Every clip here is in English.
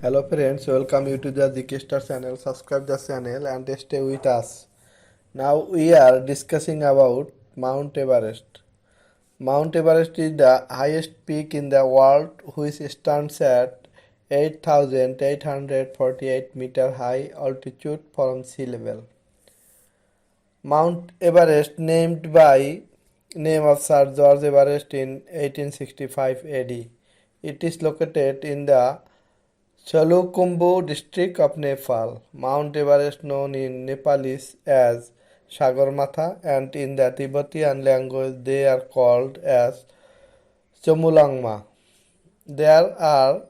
Hello friends, welcome you to the GK Star channel. Subscribe the channel and stay with us. Now we are discussing about Mount Everest. Mount Everest is the highest peak in the world, which stands at 8,848 meter high altitude from sea level. Mount Everest, named by name of Sir George Everest in 1865 AD. It is located in the Chalukumbu district of Nepal. Mount Everest, known in Nepalese as Sagarmatha, and in the Tibetan language they are called as Chomulangma. There are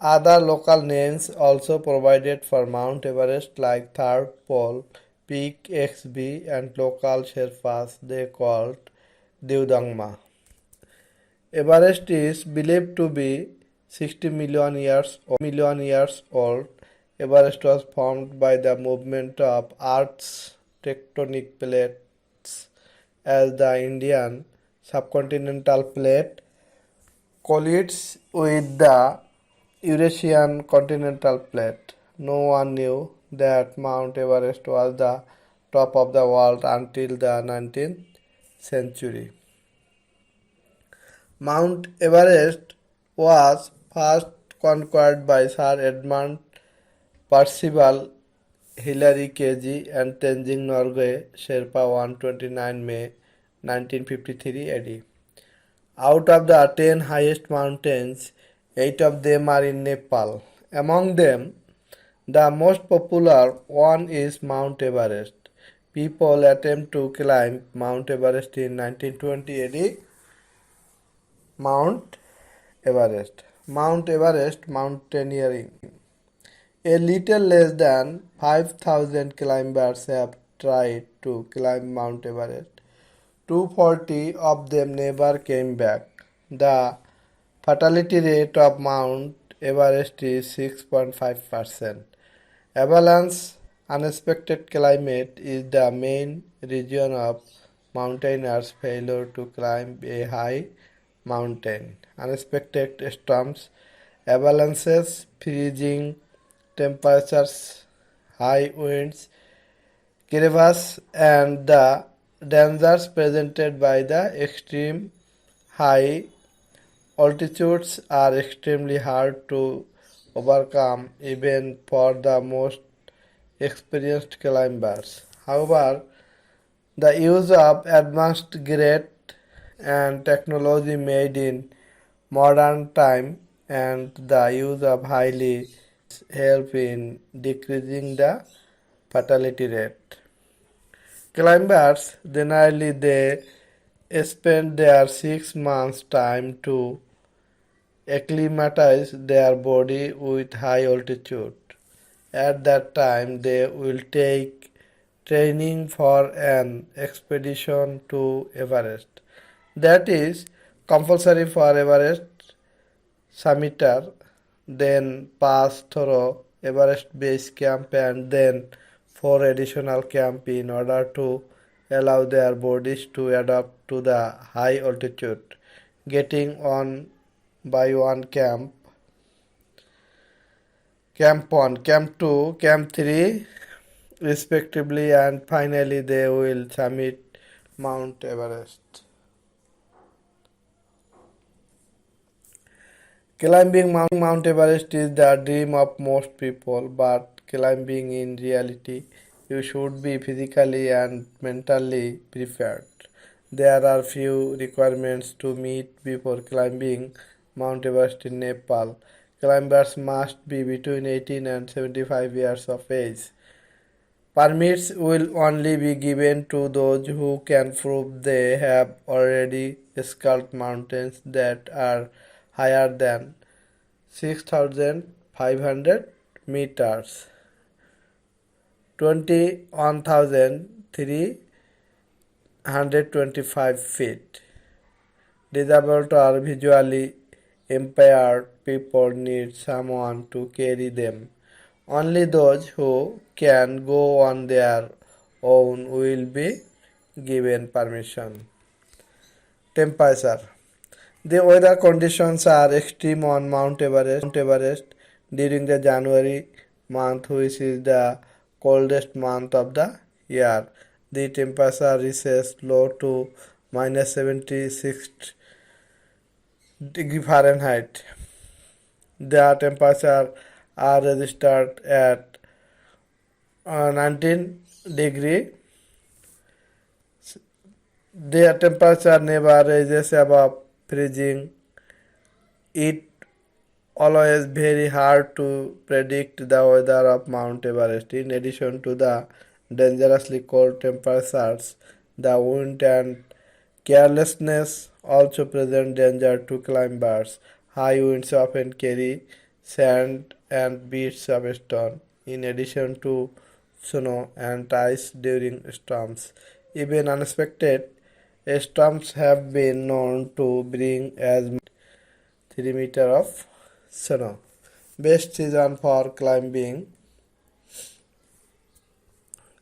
other local names also provided for Mount Everest, like Third Pole, Peak XB, and local Sherpas they called Deodangma. Everest is believed to be 60 million years old. Everest was formed by the movement of Earth's tectonic plates as the Indian subcontinental plate collides with the Eurasian continental plate. No one knew that Mount Everest was the top of the world until the 19th century. Mount Everest was first conquered by Sir Edmund Percival Hillary KG and Tenzing Norgay Sherpa on 29 May 1953 AD. Out of the 10 highest mountains, 8 of them are in Nepal. Among them, the most popular one is Mount Everest. People attempt to climb Mount Everest in 1920 AD. Mount Everest. Mount Everest mountaineering. A little less than 5,000 climbers have tried to climb Mount Everest. 240 of them never came back. The fatality rate of Mount Everest is 6.5%. Avalanche, unexpected climate is the main reason of mountaineers' failure to climb a high mountain. Unexpected storms, avalanches, freezing temperatures, high winds, crevasses, and the dangers presented by the extreme high altitudes are extremely hard to overcome even for the most experienced climbers. However, the use of advanced gear and technology made in modern time and the use of highly help in decreasing the fatality rate. Climbers generally they spend their 6 months time to acclimatize their body with high altitude. At that time they will take training for an expedition to Everest. That is compulsory for Everest summiter, then pass through Everest base camp and then 4 additional camp in order to allow their bodies to adapt to the high altitude. Getting on by one camp 1, camp 2, camp 3 respectively, and finally they will summit Mount Everest. Climbing Mount Everest is the dream of most people, but climbing in reality, you should be physically and mentally prepared. There are few requirements to meet before climbing Mount Everest in Nepal. Climbers must be between 18 and 75 years of age. Permits will only be given to those who can prove they have already scaled mountains that are higher than 6,500 meters, 21,325 feet. Disabled or visually impaired people need someone to carry them. Only those who can go on their own will be given permission. Temperature. The weather conditions are extreme on Mount Everest. during the January month, which is the coldest month of the year. The temperature reaches low to minus 76 degree Fahrenheit. The temperature are registered at 19 degree. Their temperature never rises above freezing. It always very hard to predict the weather of Mount Everest. In addition to the dangerously cold temperatures, the wind and carelessness also present danger to climbers. High winds often carry sand and bits of stone, in addition to snow and ice during storms. Even unexpected storms have been known to bring as 3 meters of snow. Best season for climbing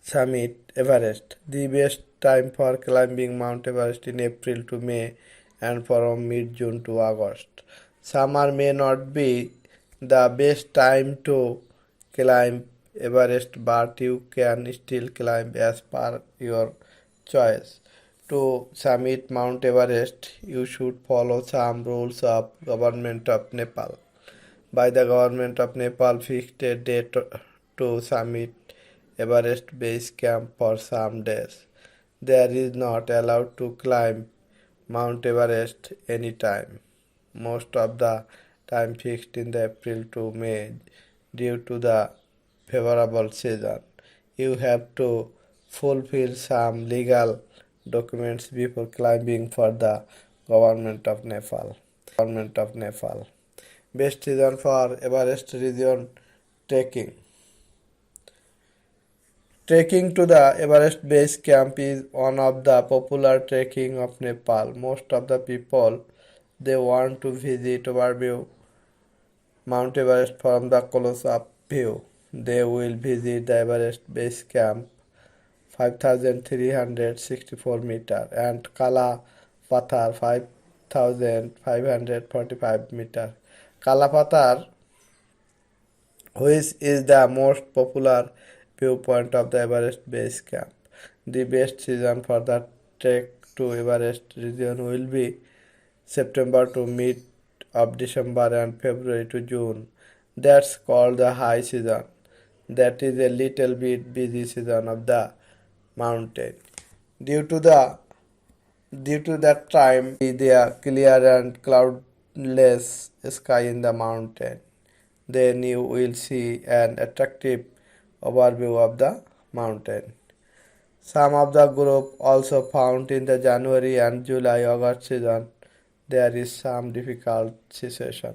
summit Everest. The best time for climbing Mount Everest in April to May and from mid-June to August. Summer may not be the best time to climb Everest, but you can still climb as per your choice. To summit Mount Everest, you should follow some rules of Government of Nepal. By the Government of Nepal fixed a date to summit Everest base camp for some days. There is not allowed to climb Mount Everest anytime. Most of the time fixed in the April to May due to the favorable season. You have to fulfill some legal documents before climbing for the Government of Nepal. Government of Nepal. Best season for Everest region trekking. Trekking to the Everest base camp is one of the popular trekking of Nepal. Most of the people they want to visit overview Mount Everest from the close-up view. They will visit the Everest base camp 5,364 meter and Kala Pathar 5,545 meter. Kala Pathar, which is the most popular viewpoint of the Everest base camp. The best season for the trek to Everest region will be September to mid of December and February to June. That's called the high season. That is a little bit busy season of the mountain. Due to the due to that time, there clear and cloudless sky in the mountain. Then you will see an attractive overview of the mountain. Some of the group also found in the January and July-August season there is some difficult situation.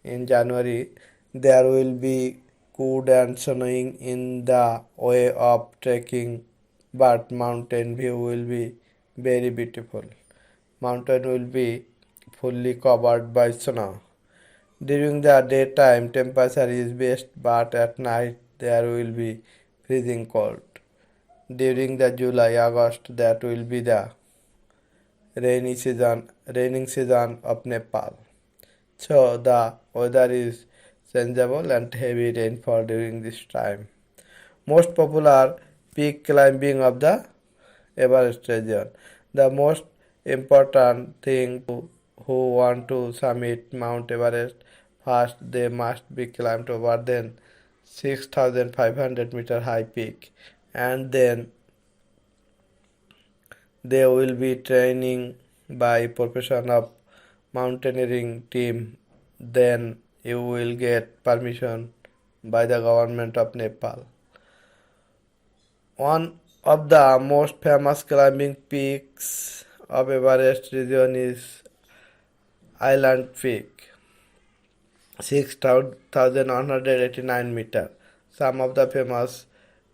In January there will be cold and snowing in the way of trekking, but mountain view will be very beautiful. Mountain will be fully covered by snow. During the daytime temperature is best, but at night there will be freezing cold. During the July-August that will be the raining season of Nepal. So the weather is changeable and heavy rainfall during this time. Most popular peak climbing of the Everest region. The most important thing to who want to summit Mount Everest, first they must be climbed over then 6,500 meter high peak, and then they will be training by profession of mountaineering team. Then you will get permission by the government of Nepal. One of the most famous climbing peaks of Everest region is Island Peak, 6,189 meter. Some of the famous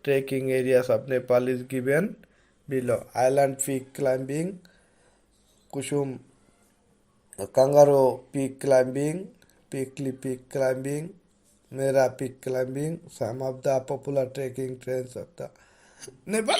trekking areas of Nepal is given below. Island Peak climbing, Kusum Kangaroo Peak climbing, Pikli Peak climbing, Mera Peak climbing, some of the popular trekking trails of the Nepal.